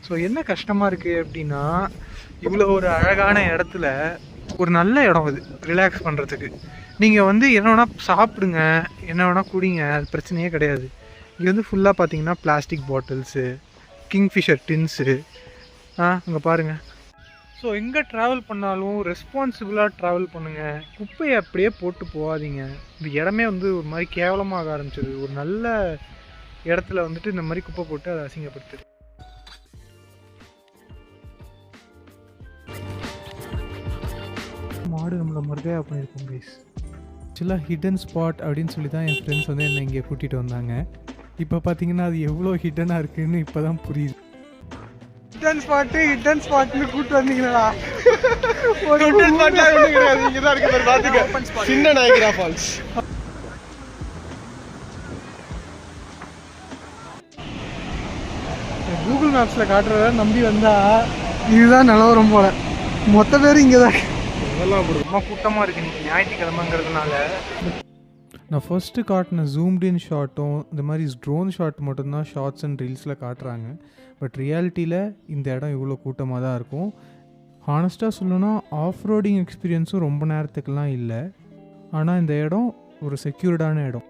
So என்ன கஷ்டமாக இருக்குது அப்படின்னா, இவ்வளோ ஒரு அழகான இடத்துல ஒரு நல்ல இடம் இது ரிலாக்ஸ் பண்ணுறதுக்கு. நீங்கள் வந்து என்ன வேணால் சாப்பிடுங்க, என்ன வேணால் குடிங்க, அது பிரச்சனையே கிடையாது. இங்கே வந்து ஃபுல்லாக பார்த்தீங்கன்னா பிளாஸ்டிக் பாட்டில்ஸு, கிங்ஃபிஷர் டின்ஸு, அங்கே பாருங்கள். ஸோ எங்கே ட்ராவல் பண்ணாலும் ரெஸ்பான்சிபிளாக ட்ராவல் பண்ணுங்கள். குப்பையை அப்படியே போட்டு போகாதீங்க. இந்த இடமே வந்து ஒரு மாதிரி கேவலமாக ஆரம்பிச்சிது. ஒரு நல்ல இடத்துல வந்துட்டு இந்த மாதிரி குப்பை போட்டு அதை அசிங்கப்படுத்துது. மாடு நம்மளை மறுகையாக பண்ணியிருக்கோம் கைஸ். ஆக்சுவலாக ஹிடன் ஸ்பாட் அப்படின்னு சொல்லி தான் என் ஃப்ரெண்ட்ஸ் வந்து என்னை இங்கே கூட்டிகிட்டு வந்தாங்க. இப்போ பார்த்தீங்கன்னா அது எவ்வளோ ஹிடனாக இருக்குதுன்னு இப்போ தான் புரியுது. ஹிடன் ஸ்பாட்னு கூப்பிட்டு வந்தீங்களா? ஒரு ஹிடன் ஸ்பாட்லாம் ஒன்றும் கிடையாது. இங்கே தான் இருக்குது பார்த்துக்க. சின்ன நாயகிரா ஃபால்ஸ். கூகுள் மேப்ஸில் காட்டுறத நம்பி வந்தால் இதுதான் நிலவரம் போல். மொத்த பேர் இங்கே தான். இதெல்லாம் ரொம்ப கூட்டமாக இருக்குது இன்றைக்கி ஞாயிற்றுக்கிழமைங்கிறதுனால. நான் ஃபர்ஸ்ட்டு காட்டின ஜூம்டின் ஷாட்டும் இந்த மாதிரி ட்ரோன் ஷாட் மட்டும்தான் ஷார்ட்ஸ் அண்ட் ரீல்ஸில் காட்டுறாங்க. பட் ரியாலிட்டியில் இந்த இடம் இவ்வளோ கூட்டமாக தான் இருக்கும். ஹானஸ்ட்டாக சொல்லணும்னா ஆஃப் ரோடிங் எக்ஸ்பீரியன்ஸும் ரொம்ப நேரத்துக்கெலாம் இல்லை. ஆனால் இந்த இடம் ஒரு செக்யூர்டான இடம்.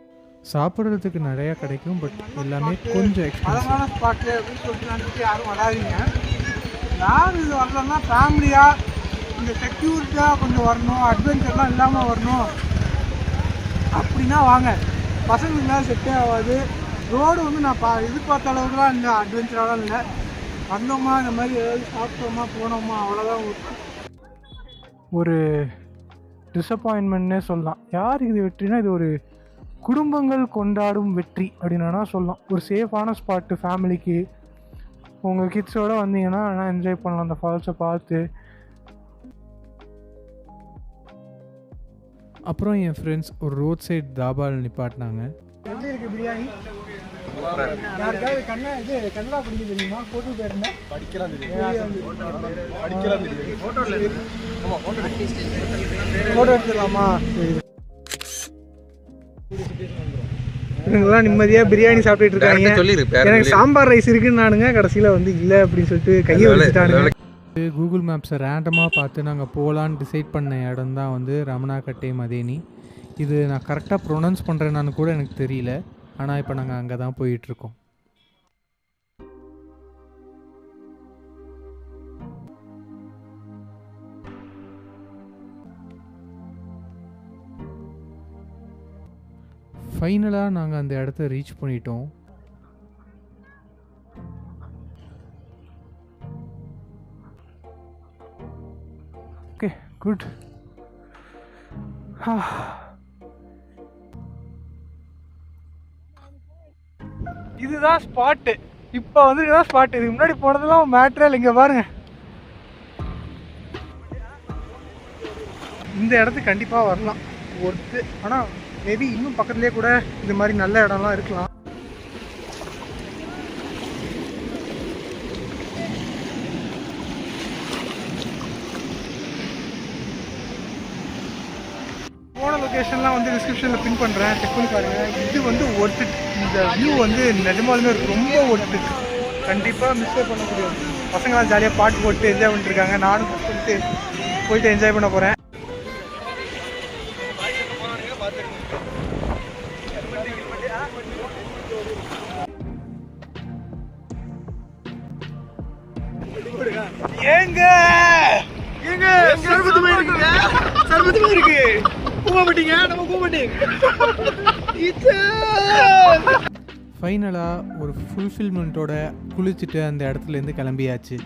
சாப்பிட்றதுக்கு நிறையா கிடைக்கும். பட் எல்லாமே கொஞ்சம் எக்ஸ்பென்சிவான ஸ்பாட்டு அப்படின்னு சொல்லிட்டு யாரும் வராதிங்க. யார் இது வரலன்னா ஃபேமிலியாக இந்த செக்யூரிட்டியாக கொஞ்சம் வரணும், அட்வென்ச்சர்லாம் இல்லாமல் வரணும் அப்படின்னா வாங்க. பசங்களுக்குலாம் செட்டே ஆகாது. ரோடு வந்து நான் எதிர்பார்த்த அளவுக்குலாம் இல்லை, அட்வென்ச்சராலாம் இல்லை. வந்தோமா இந்த மாதிரி ஏதாவது சாப்பிட்டோமா போனோமா அவ்வளோதான். ஒரு டிசப்பாயின்மெண்ட்னே சொல்லலாம். யார் இது வெற்றினா இது ஒரு குடும்பங்கள் கொண்டாடும் வெற்றி அப்படின்னா சொல்லலாம். ஒரு சேஃபான ஸ்பாட்டு ஃபேமிலிக்கு. உங்கள் கிட்ஸோடு வந்தீங்கன்னா ஆனால் என்ஜாய் பண்ணலாம் அந்த ஃபால்ஸை பார்த்து. அப்புறம் என் ஃப்ரெண்ட்ஸ் ஒரு ரோட் சைட் தாபாவில் நிப்பாட்டினாங்க. எப்படி இருக்குது பிரியாணி? யாருக்காவது கன்னடா படிக்க தெரியுமா? போட்டு போயிருந்தேன் ஃபோட்டோ எடுத்துடலாமா? இவங்கெல்லாம் நிம்மதியாக பிரியாணி சாப்பிட்டுட்டு இருக்காங்க. எனக்கு சாம்பார் ரைஸ் இருக்குன்னு நானுங்க கடைசியில் வந்து இல்லை அப்படின்னு சொல்லிட்டு கையை வச்சுட்டானுங்க. கூகுள் மேப்ஸை ரேண்டமாக பார்த்து நாங்கள் போகலான்னு டிசைட் பண்ண இடம் தான் வந்து ரமணாக்கட்டை மதேனி. இது நான் கரெக்டாக ப்ரொனவுன்ஸ் பண்ணுறேன்னு கூட எனக்கு தெரியல. ஆனால் இப்போ நாங்கள் அங்கே தான் போயிட்டுருக்கோம். ஃபைனலாக நாங்கள் அந்த இடத்த ரீச் பண்ணிட்டோம். Okay, good. இதுதான் ஸ்பாட்டு. இப்போ வந்து இதுதான் ஸ்பாட்டு. இதுக்கு முன்னாடி போனதெல்லாம் மேட்ரே இல்லை. இங்கே பாருங்க. இந்த இடத்துக்கு கண்டிப்பாக வரலாம் ஒர்த்து. ஆனால் மேபி இன்னும் பக்கத்துலேயே கூட இந்த மாதிரி நல்ல இடம்லாம் இருக்கலாம். போன லொக்கேஷன்லாம் வந்து டிஸ்கிரிப்ஷனில் பின் பண்ணுறேன், செக் பண்ணி பாருங்கள். இது வந்து ஒர்த்து. இந்த வியூ வந்து நிஜமாலுமே ரொம்ப ஒர்த்து. கண்டிப்பாக மிஸ்ஸே பண்ண முடியாது. பசங்களாம் ஜாலியாக பாட்டு போட்டு என்ஜாய் பண்ணிட்டுருக்காங்க. நானும் சொல்லிட்டு போயிட்டு என்ஜாய் பண்ண போகிறேன். ஏங்க ஏங்க சர்வத்துமே இருக்குங்க. சர்வத்துமே இருக்கு. போக மாட்டீங்க, நம்ம போக மாட்டீங்க. ஃபைனலாக ஒரு ஃபுல்ஃபில்மெண்ட்டோட குளிச்சுட்டு அந்த இடத்துலேருந்து கிளம்பியாச்சு.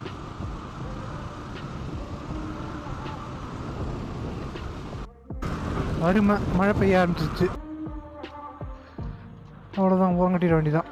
அருமை. மழை பெய்ய ஆரம்பிச்சிச்சு. அவ்வளோதான், ஓரங்கட்டிட வேண்டியதான்.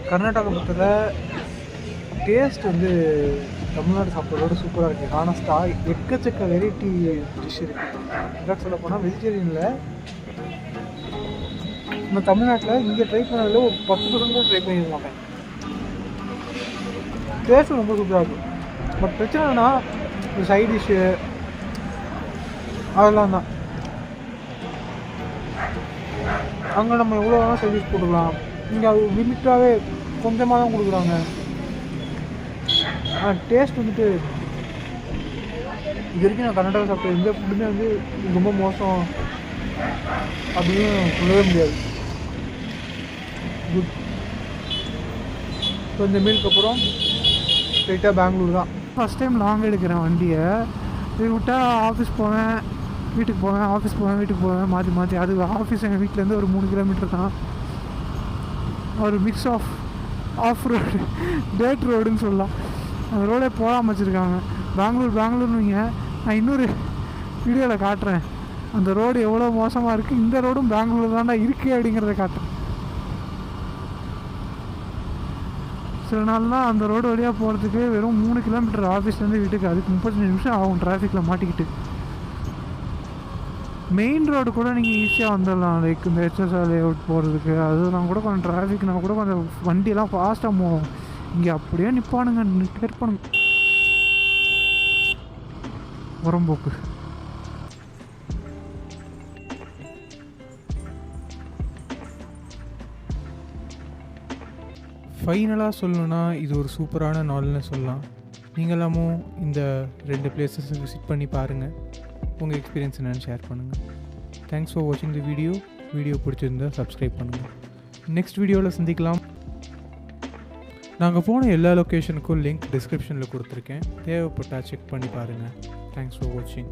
கர்நாடகா பொறுத்தவரை டேஸ்ட் வந்து தமிழ்நாடு சாப்பிட்றதோட சூப்பராக இருக்குது. ஹானஸ்ட்டாக எக்கச்சக்க வெரைட்டி டிஷ் இருக்குது. எதாவது சொல்ல போனால் வெஜிடேரியனில் நம்ம தமிழ்நாட்டில் இங்கே ட்ரை பண்ணதில் ஒரு 10% கூட ட்ரை பண்ணியிருக்க மாட்டேன். டேஸ்ட்டு ரொம்ப சூப்பராக இருக்கும். பட் பிரச்சனைனா இந்த சைட் டிஷ்ஷு அதெல்லாம் தான். அங்கே நம்ம எவ்வளோ வேணால் சைட் டிஷ் போட்டுக்கலாம். இங்கே அது லிமிட்டாகவே கொஞ்சமாக தான் கொடுக்குறாங்க. ஆனால் டேஸ்ட் வந்துட்டு இது வரைக்கும் நான் கர்நாடகா சாப்பிட்ட எந்த ஃபுட்டுமே வந்து ரொம்ப மோசம் அப்படின்னு சொல்லவே முடியாது. குட். ஸோ இந்த மீலுக்கு அப்புறம் ஸ்ட்ரைட்டாக பெங்களூர் தான். ஃபஸ்ட் டைம் லாங் எடுக்கிறேன் வண்டியை. இது விட்டால் ஆஃபீஸ் போவேன், வீட்டுக்கு போவேன், ஆஃபீஸ் போவேன், வீட்டுக்கு போவேன், மாற்றி மாற்றி. அது ஆஃபீஸ் எங்கள் வீட்டிலேருந்து ஒரு 3 கிலோமீட்டர் தான். ஒரு மிக்ஸ் ஆஃப் ரோடு, டேட் ரோடுன்னு சொல்லலாம். அந்த ரோடே போகாமல் வச்சுருக்காங்க. பெங்களூர்னுங்க. நான் இன்னொரு வீடியோவில் காட்டுறேன் அந்த ரோடு எவ்வளோ மோசமாக இருக்குது. இந்த ரோடும் பெங்களூர் தான்டா இருக்குது அப்படிங்கிறத காட்டுறேன். சில நாள்லாம் அந்த ரோடு வழியாக போகிறதுக்கு வெறும் 3 கிலோமீட்டர் ஆஃபீஸ்லேருந்து வீட்டுக்கு. அதுக்கு 35 நிமிஷம் ஆகும் டிராஃபிக்கில் மாட்டிக்கிட்டு. மெயின் ரோடு கூட நீங்கள் ஈஸியாக வந்துடலாம். லைக் இந்த HSR லேஅவுட் போகிறதுக்கு அதெல்லாம் கூட கொஞ்சம் டிராஃபிக்னால் கூட கொஞ்சம் வண்டியெல்லாம் ஃபாஸ்ட்டாக போகும். இங்கே அப்படியே நிற்பானுங்க, நிற்பானுங்க. உரம்போக்கு. ஃபைனலாக சொல்லணுன்னா இது ஒரு சூப்பரான நாள்னு சொல்லலாம். நீங்களாமும் இந்த 2 பிளேசஸ் விசிட் பண்ணி பாருங்கள். உங்கள் எக்ஸ்பீரியன்ஸ் என்னென்னு ஷேர் பண்ணுங்கள். தேங்க்ஸ் ஃபார் வாட்சிங் தி வீடியோ பிடிச்சிருந்தா சப்ஸ்கிரைப் பண்ணுங்கள். நெக்ஸ்ட் வீடியோவில் சந்திக்கலாம். நாங்கள் போன எல்லா லொக்கேஷனுக்கும் லிங்க் டிஸ்கிரிப்ஷனில் கொடுத்துருக்கேன். தேவைப்பட்டால் செக் பண்ணி பாருங்கள். தேங்க்ஸ் ஃபார் வாட்சிங்.